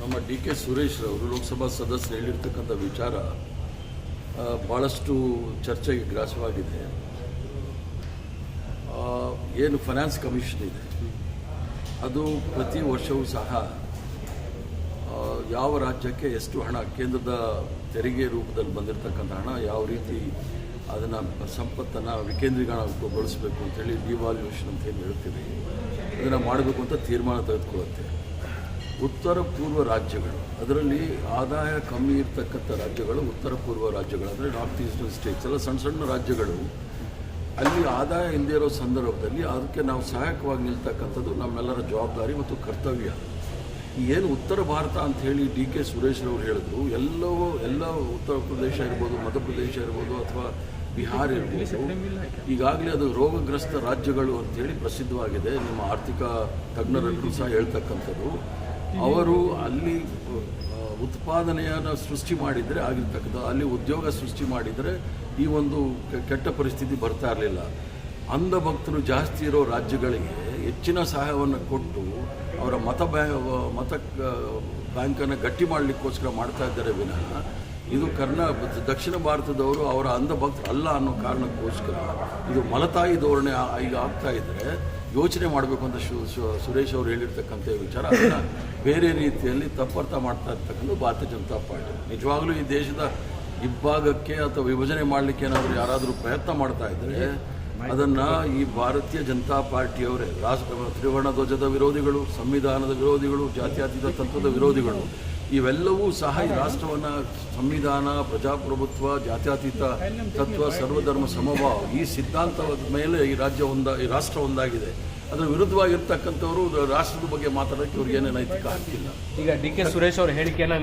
ನಮ್ಮ D K Suresh ರವರು ಲೋಕಸಭಾ ಸದಸ್ಯರು ಹೇಳಿರ್ತಕ್ಕಂಥ ವಿಚಾರ ಭಾಳಷ್ಟು ಚರ್ಚೆಗೆ ಗ್ರಾಸವಾಗಿದೆ. ಏನು ಫೈನಾನ್ಸ್ ಕಮಿಷನ್ ಇದೆ ಅದು ಪ್ರತಿ ವರ್ಷವೂ ಸಹ ಯಾವ ರಾಜ್ಯಕ್ಕೆ ಎಷ್ಟು ಹಣ ಕೇಂದ್ರದ ತೆರಿಗೆ ರೂಪದಲ್ಲಿ ಬಂದಿರತಕ್ಕಂಥ ಹಣ ಯಾವ ರೀತಿ ಅದನ್ನು ಸಂಪತ್ತನ್ನು ವಿಕೇಂದ್ರೀಕರಣಗೊಳಿಸಬೇಕು ಅಂತೇಳಿ ಡಿವಾಲ್ಯೂಷನ್ ಅಂತ ಏನು ಹೇಳ್ತೀವಿ ಅದನ್ನು ಮಾಡಬೇಕು ಅಂತ ತೀರ್ಮಾನ ತೆಗೆದುಕೊಳ್ಳುತ್ತೆ. ಉತ್ತರ ಪೂರ್ವ ರಾಜ್ಯಗಳು, ಅದರಲ್ಲಿ ಆದಾಯ ಕಮ್ಮಿ ಇರ್ತಕ್ಕಂಥ ರಾಜ್ಯಗಳು ಉತ್ತರ ಪೂರ್ವ ರಾಜ್ಯಗಳು, ಅಂದರೆ ನಾರ್ತ್ ಈಸ್ಟರ್ನ್ ಸ್ಟೇಟ್ಸ್ ಎಲ್ಲ ಸಣ್ಣ ಸಣ್ಣ ರಾಜ್ಯಗಳು, ಅಲ್ಲಿ ಆದಾಯ ಇಲ್ಲದೇ ಇರೋ ಸಂದರ್ಭದಲ್ಲಿ ಅದಕ್ಕೆ ನಾವು ಸಹಾಯಕವಾಗಿ ನಿಲ್ತಕ್ಕಂಥದ್ದು ನಮ್ಮೆಲ್ಲರ ಜವಾಬ್ದಾರಿ ಮತ್ತು ಕರ್ತವ್ಯ. ಏನು ಉತ್ತರ ಭಾರತ ಅಂತ ಹೇಳಿ ಡಿ ಕೆ ಸುರೇಶ್ ಅವರು ಹೇಳಿದ್ರು, ಎಲ್ಲ ಉತ್ತರ ಪ್ರದೇಶ ಇರ್ಬೋದು, ಮಧ್ಯಪ್ರದೇಶ ಇರ್ಬೋದು ಅಥವಾ ಬಿಹಾರ ಇರ್ಬೋದು, ಈಗಾಗಲೇ ಅದು ರೋಗಗ್ರಸ್ತ ರಾಜ್ಯಗಳು ಅಂತೇಳಿ ಪ್ರಸಿದ್ಧವಾಗಿದೆ. ನಿಮ್ಮ ಆರ್ಥಿಕ ತಜ್ಞರಲ್ಲೂ ಸಹ ಹೇಳ್ತಕ್ಕಂಥದ್ದು. ಅವರು ಅಲ್ಲಿ ಉತ್ಪಾದನೆಯನ್ನು ಸೃಷ್ಟಿ ಮಾಡಿದರೆ ಆಗಿರ್ತಕ್ಕಂಥ, ಅಲ್ಲಿ ಉದ್ಯೋಗ ಸೃಷ್ಟಿ ಮಾಡಿದರೆ ಈ ಒಂದು ಕೆಟ್ಟ ಪರಿಸ್ಥಿತಿ ಬರ್ತಾ ಇರಲಿಲ್ಲ. ಅಂಧ ಭಕ್ತರು ಜಾಸ್ತಿ ಇರೋ ರಾಜ್ಯಗಳಿಗೆ ಹೆಚ್ಚಿನ ಸಹಾಯವನ್ನು ಕೊಟ್ಟು ಅವರ ಮತ ಬ್ಯಾಂಕನ್ನು ಗಟ್ಟಿ ಮಾಡಲಿಕ್ಕೋಸ್ಕರ ಮಾಡ್ತಾ ಇದ್ದಾರೆ ವಿನಃ ಇದು ದಕ್ಷಿಣ ಭಾರತದವರು ಅವರ ಅಂಧ ಭಕ್ತರು ಅಲ್ಲ ಅನ್ನೋ ಕಾರಣಕ್ಕೋಸ್ಕರ ಇದು ಮಲತಾಯಿ ಧೋರಣೆ ಈಗ ಆಗ್ತಾ ಇದ್ದರೆ ಯೋಚನೆ ಮಾಡಬೇಕು ಅಂತ ಸುರೇಶ್ ಅವರು ಹೇಳಿರ್ತಕ್ಕಂಥ ವಿಚಾರ. ಅದನ್ನು ಬೇರೆ ರೀತಿಯಲ್ಲಿ ತಪ್ಪರ್ಥ ಮಾಡ್ತಾ ಇರ್ತಕ್ಕಂಥ ಭಾರತೀಯ ಜನತಾ ಪಾರ್ಟಿ ನಿಜವಾಗಲೂ ಈ ದೇಶದ ಇಬ್ಬಾಗಕ್ಕೆ ಅಥವಾ ವಿಭಜನೆ ಮಾಡಲಿಕ್ಕೆ ಏನಾದರೂ ಯಾರಾದರೂ ಪ್ರಯತ್ನ ಮಾಡ್ತಾ ಇದ್ದರೆ ಅದನ್ನು ಈ ಭಾರತೀಯ ಜನತಾ ಪಾರ್ಟಿಯವರೇ, ತ್ರಿವರ್ಣ ಧ್ವಜದ ವಿರೋಧಿಗಳು, ಸಂವಿಧಾನದ ವಿರೋಧಿಗಳು, ಜಾತ್ಯತೀತ ತತ್ವದ ವಿರೋಧಿಗಳು, ಇವೆಲ್ಲವೂ ಸಹ ಈ ರಾಷ್ಟ್ರವನ್ನು ಸಂವಿಧಾನ, ಪ್ರಜಾಪ್ರಭುತ್ವ, ಜಾತ್ಯತೀತ ತತ್ವ, ಸರ್ವಧರ್ಮ ಸಮಭಾವ ಈ ಸಿದ್ಧಾಂತದ ಮೇಲೆ ಈ ರಾಷ್ಟ್ರ ಒಂದಾಗಿದೆ. ಅದರ ವಿರುದ್ಧವಾಗಿರ್ತಕ್ಕಂಥವರು ರಾಷ್ಟ್ರದ ಬಗ್ಗೆ ಮಾತಾಡೋಕ್ಕೆ ಇವ್ರಿಗೆ ಏನೇ ನೈತಿಕ ಹಕ್ಕಿಲ್ಲ. ಈಗ ಡಿ ಕೆ ಸುರೇಶ್ ಅವರ ಹೇಳಿಕೆಯನ್ನು